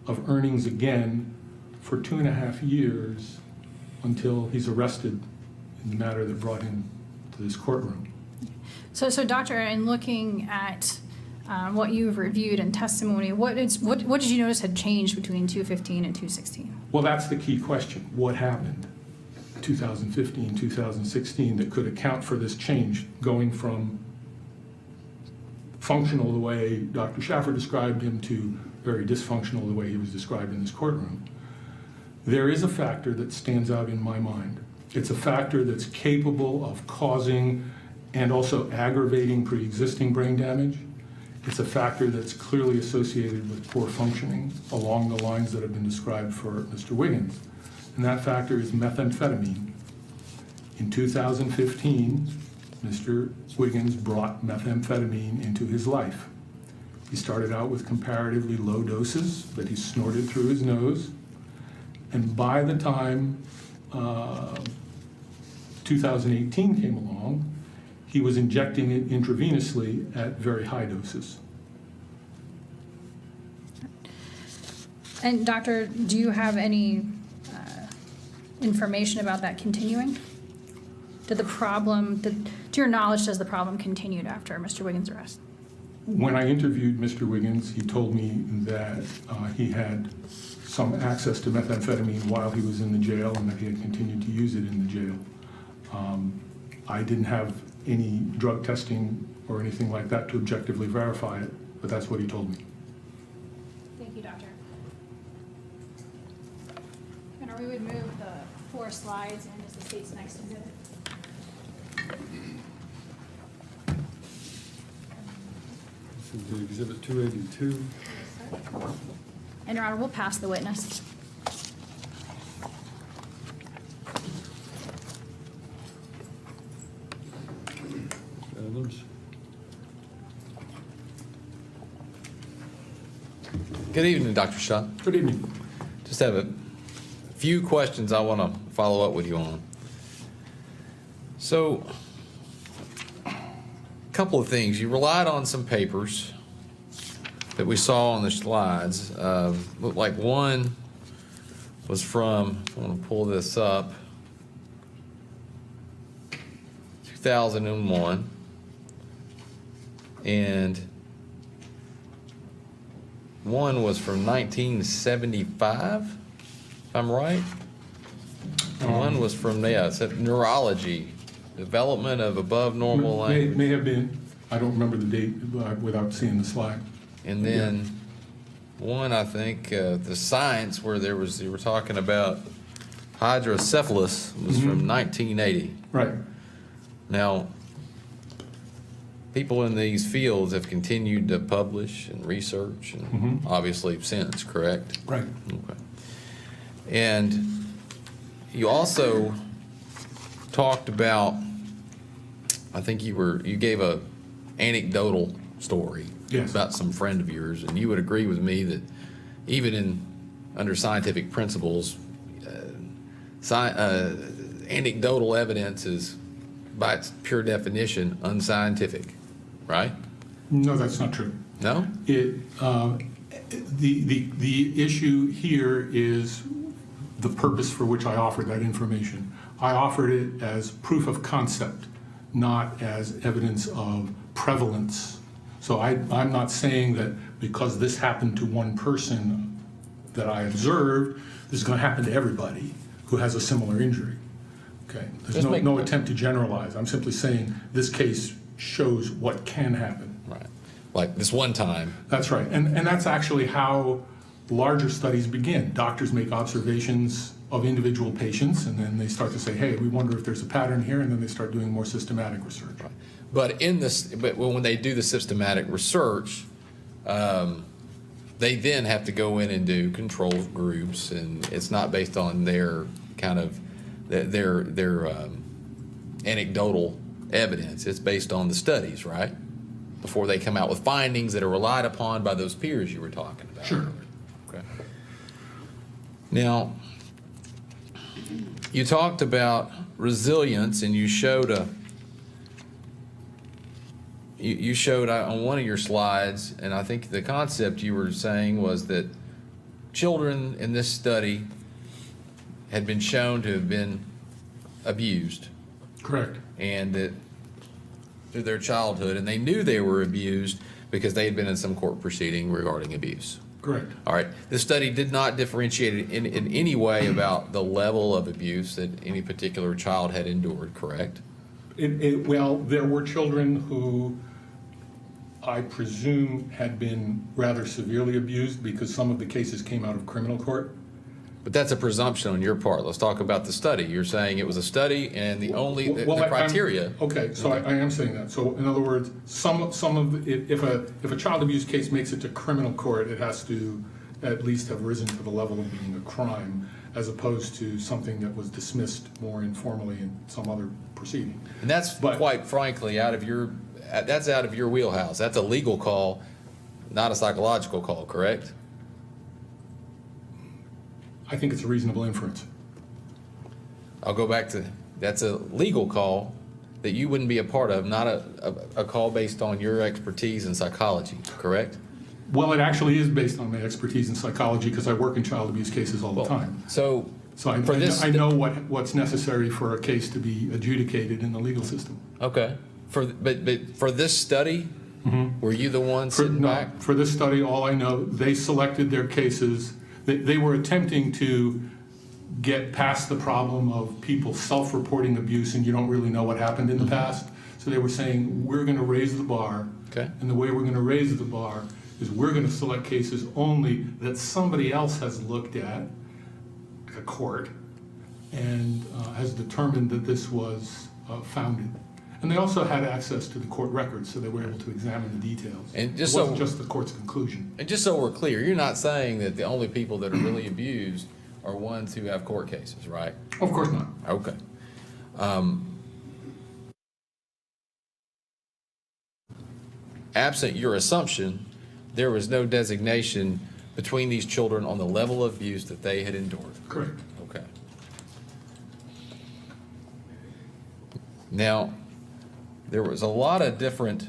of earnings again for 2.5 years until he's arrested in the matter that brought him to this courtroom. So Doctor, in looking at what you've reviewed in testimony, what did you notice had changed between 2015 and 2016? Well, that's the key question. What happened 2015, 2016 that could account for this change going from functional the way Dr. Schaffer described him to very dysfunctional the way he was described in this courtroom? There is a factor that stands out in my mind. It's a factor that's capable of causing and also aggravating pre-existing brain damage. It's a factor that's clearly associated with poor functioning along the lines that have been described for Mr. Wiggins. And that factor is methamphetamine. In 2015, Mr. Wiggins brought methamphetamine into his life. He started out with comparatively low doses that he snorted through his nose. And by the time 2018 came along, he was injecting it intravenously at very high doses. And Doctor, do you have any information about that continuing? To your knowledge, does the problem continued after Mr. Wiggins' arrest? When I interviewed Mr. Wiggins, he told me that he had some access to methamphetamine while he was in the jail and that he had continued to use it in the jail. I didn't have any drug testing or anything like that to objectively verify it, but that's what he told me. Thank you, Doctor. And we would move the 4 slides in as the state's next exhibit. This is the exhibit 282. And Your Honor, we'll pass the witness. Adams. Good evening, Dr. Schacht. Good evening. Just have a few questions I want to follow up with you on. So, a couple of things. You relied on some papers that we saw on the slides. Looked like one was from, I want to pull this up, 2001. And one was from 1975, if I'm right. And one was from, it said neurology, development of above normal language. May have been. I don't remember the date without seeing the slide. And then one, I think, the science where you were talking about hydrocephalus was from 1980. Right. Now, people in these fields have continued to publish and research, and obviously since, correct? Right. Okay. And you also talked about, I think you gave a anecdotal story Yes. about some friend of yours, and you would agree with me that even under scientific principles, anecdotal evidence is, by its pure definition, unscientific, right? No, that's not true. No? The issue here is the purpose for which I offered that information. I offered it as proof of concept, not as evidence of prevalence. So I'm not saying that because this happened to one person that I observed, this is going to happen to everybody who has a similar injury. Okay. There's no attempt to generalize. I'm simply saying this case shows what can happen. Right. Like this one time. That's right. And that's actually how larger studies begin. Doctors make observations of individual patients, and then they start to say, hey, we wonder if there's a pattern here, and then they start doing more systematic research. Right. But when they do the systematic research, they then have to go in and do control groups, and it's not based on their kind of their anecdotal evidence. It's based on the studies, right? Before they come out with findings that are relied upon by those peers you were talking about. Sure. Okay. Now, you talked about resilience, and you showed on one of your slides, and I think the concept you were saying was that children in this study had been shown to have been abused. Correct. And that through their childhood, and they knew they were abused because they had been in some court proceeding regarding abuse. Correct. All right. This study did not differentiate in any way about the level of abuse that any particular child had endured, correct? Well, there were children who I presume had been rather severely abused because some of the cases came out of criminal court. But that's a presumption on your part. Let's talk about the study. You're saying it was a study, and the criteria. Okay, so I am saying that. So in other words, if a child abuse case makes it to criminal court, it has to at least have risen to the level of being a crime, as opposed to something that was dismissed more informally in some other proceeding. And that's quite frankly out of your wheelhouse. That's a legal call, not a psychological call, correct? I think it's a reasonable inference. I'll go back to, that's a legal call that you wouldn't be a part of, not a call based on your expertise in psychology, correct? Well, it actually is based on my expertise in psychology because I work in child abuse cases all the time. So I know what's necessary for a case to be adjudicated in the legal system. Okay. But for this study, were you the one sitting back? For this study, all I know, they selected their cases. They were attempting to get past the problem of people self-reporting abuse and you don't really know what happened in the past. So they were saying, we're going to raise the bar. Okay. And the way we're going to raise the bar is we're going to select cases only that somebody else has looked at, like a court, and has determined that this was founded. And they also had access to the court records, so they were able to examine the details. And It wasn't just the court's conclusion. And just so we're clear, you're not saying that the only people that are really abused are ones who have court cases, right? Of course not. Okay. Absent your assumption, there was no designation between these children on the level of abuse that they had endured. Correct. Okay. Now, there was a lot of different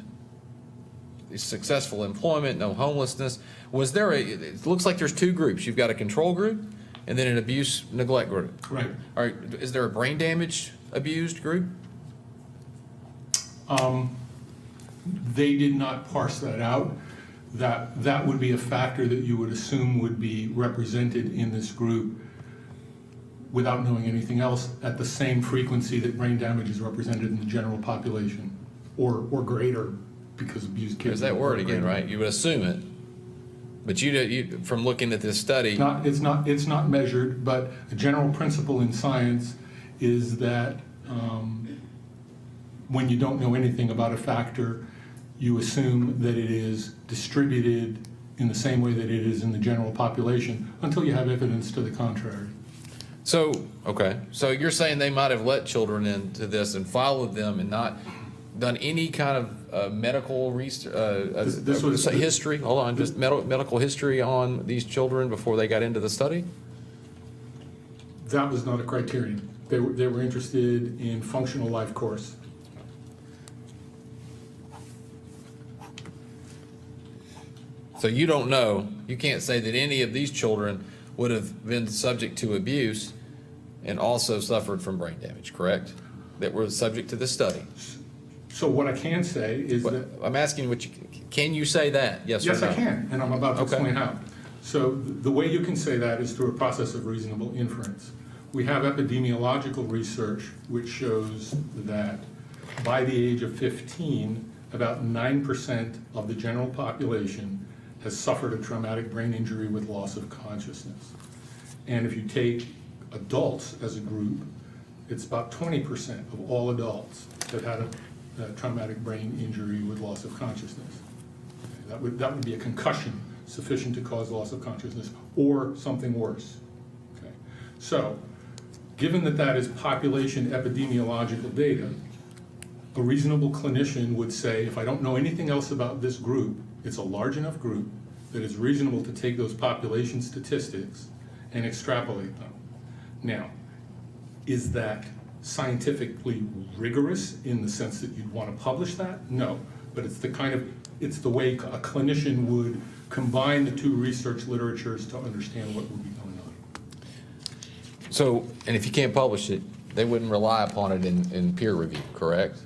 successful employment, no homelessness. Was there it looks like there's two groups. You've got a control group and then an abuse neglect group. Right. All right, is there a brain damage abused group? They did not parse that out. That would be a factor that you would assume would be represented in this group without knowing anything else at the same frequency that brain damage is represented in the general population, or greater, because abused kids. There's that are word again, greater. right? You would assume it, but you from looking at this study, It's not measured, but a general principle in science is that when you don't know anything about a factor, you assume that it is distributed in the same way that it is in the general population until you have evidence to the contrary. So, okay, so you're saying they might have let children into this and followed them and not done any kind of medical This was- history? Hold on, just medical history on these children before they got into the study? That was not a criterion. They were interested in functional life course. So you don't know, you can't say that any of these children would have been subject to abuse and also suffered from brain damage, correct? That were subject to this study? So what I can say is that. I'm asking can you say that, yes or no? Yes, I can, and I'm about to Okay. explain how. So the way you can say that is through a process of reasonable inference. We have epidemiological research which shows that by the age of 15, about 9% of the general population has suffered a traumatic brain injury with loss of consciousness. And if you take adults as a group, it's about 20% of all adults that had a traumatic brain injury with loss of consciousness. Okay, that would be a concussion sufficient to cause loss of consciousness or something worse. Okay. So, given that that is population epidemiological data, a reasonable clinician would say, if I don't know anything else about this group, it's a large enough group that it's reasonable to take those population statistics and extrapolate them. Now, is that scientifically rigorous in the sense that you'd want to publish that? No, but it's the way a clinician would combine the two research literatures to understand what would be going on. So, and if you can't publish it, they wouldn't rely upon it in peer review, correct?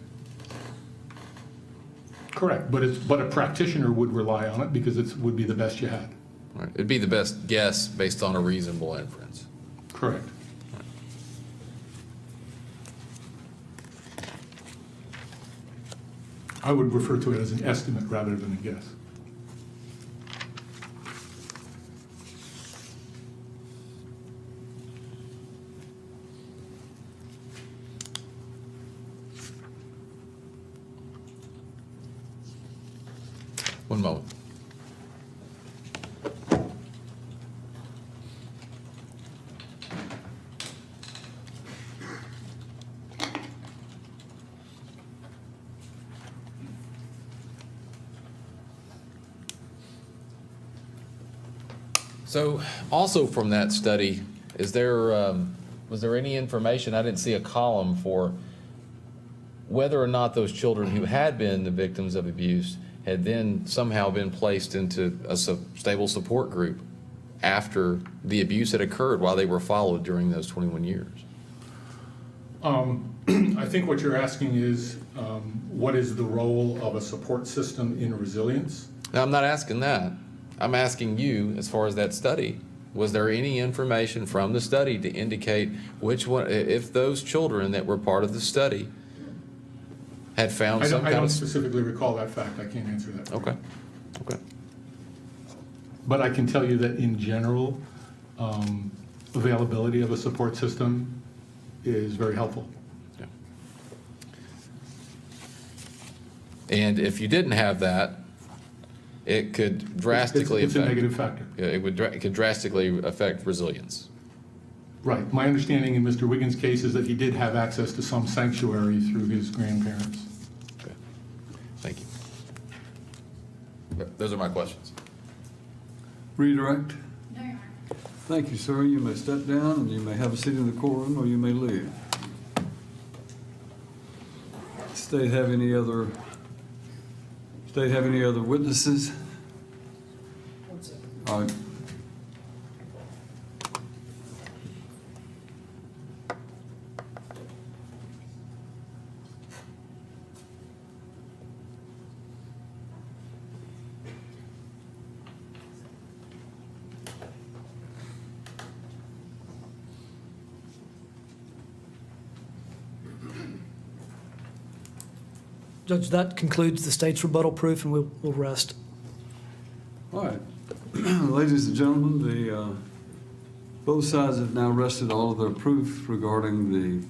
Correct, but a practitioner would rely on it because it would be the best you had. Right. It'd be the best guess based on a reasonable inference. Correct. I would refer to it as an estimate rather than a guess. One moment. So, also from that study, was there any information? I didn't see a column for whether or not those children who had been the victims of abuse had then somehow been placed into a stable support group after the abuse had occurred while they were followed during those 21 years. I think what you're asking is, what is the role of a support system in resilience? Now, I'm not asking that. I'm asking you, as far as that study, Was there any information from the study to indicate which one, if those children that were part of the study had found some I kind don't of... specifically recall that fact. I can't answer that. Okay, okay. But I can tell you that in general, availability of a support system is very helpful. Yeah. And if you didn't have that, it could drastically It's a affect... negative factor. Yeah, it could drastically affect resilience. Right. My understanding in Mr. Wiggins' case is that he did have access to some sanctuary through his grandparents. Okay, thank you. Those are my questions. Redirect. No, Your Honor. Thank you, sir. You may step down and you may have a seat in the courtroom or you may leave. State have any other witnesses? 1 second. All right. Judge, that concludes the state's rebuttal proof, and we'll rest. All right. Ladies and gentlemen, both sides have now rested all of their proof regarding the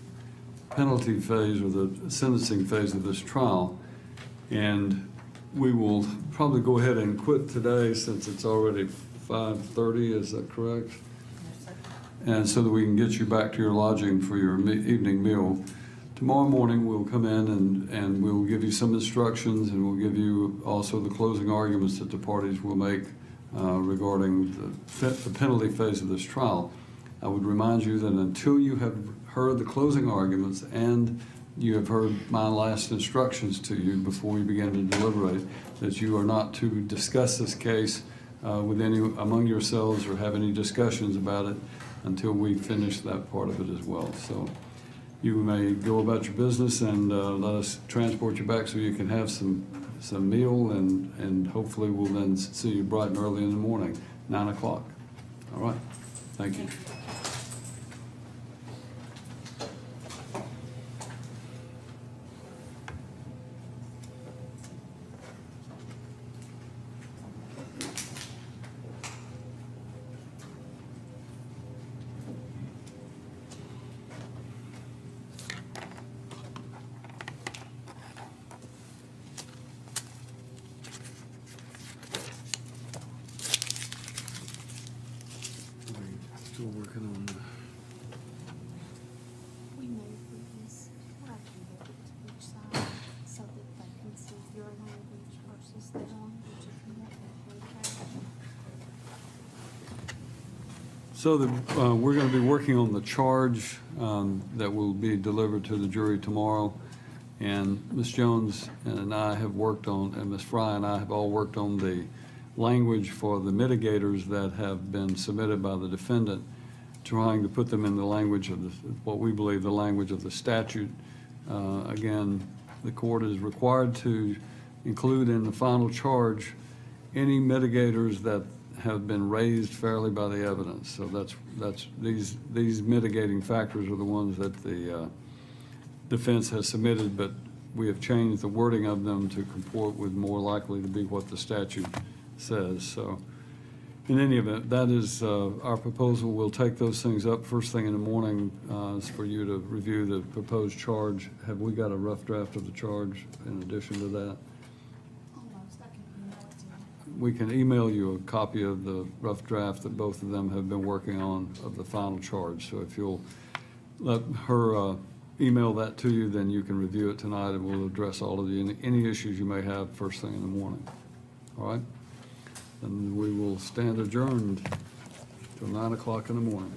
penalty phase or the sentencing phase of this trial. And we will probably go ahead and quit today since it's already 5:30, is that correct? And so that we can get you back to your lodging for your evening meal. Tomorrow morning, we'll come in and we'll give you some instructions, and we'll give you also the closing arguments that the parties will make regarding the penalty phase of this trial. I would remind you that until you have heard the closing arguments and you have heard my last instructions to you before you begin to deliberate, that you are not to discuss this case with any among yourselves or have any discussions about it until we finish that part of it as well. So you may go about your business and let us transport you back so you can have some meal, and hopefully we'll then see you bright and early in the morning, 9 o'clock. All right. Thank you. Still working on We move these, I can give it to each side so that they can see your language versus the language if you want to. So we're going to be working on the charge that will be delivered to the jury tomorrow. And Ms. Jones and I have worked on, and Ms. Fry and I have all worked on the language for the mitigators that have been submitted by the defendant, trying to put them in the language of what we believe the language of the statute. Again, the court is required to include in the final charge any mitigators that have been raised fairly by the evidence. So that's these mitigating factors are the ones that the defense has submitted, but we have changed the wording of them to comport with more likely to be what the statute says. So in any event, that is our proposal. We'll take those things up first thing in the morning is for you to review the proposed charge. Have we got a rough draft of the charge in addition to that? Almost, I can email it to you. We can email you a copy of the rough draft that both of them have been working on of the final charge. So if you'll let her email that to you, then you can review it tonight, and we'll address all of any issues you may have first thing in the morning. All right? And we will stand adjourned till 9 o'clock in the morning.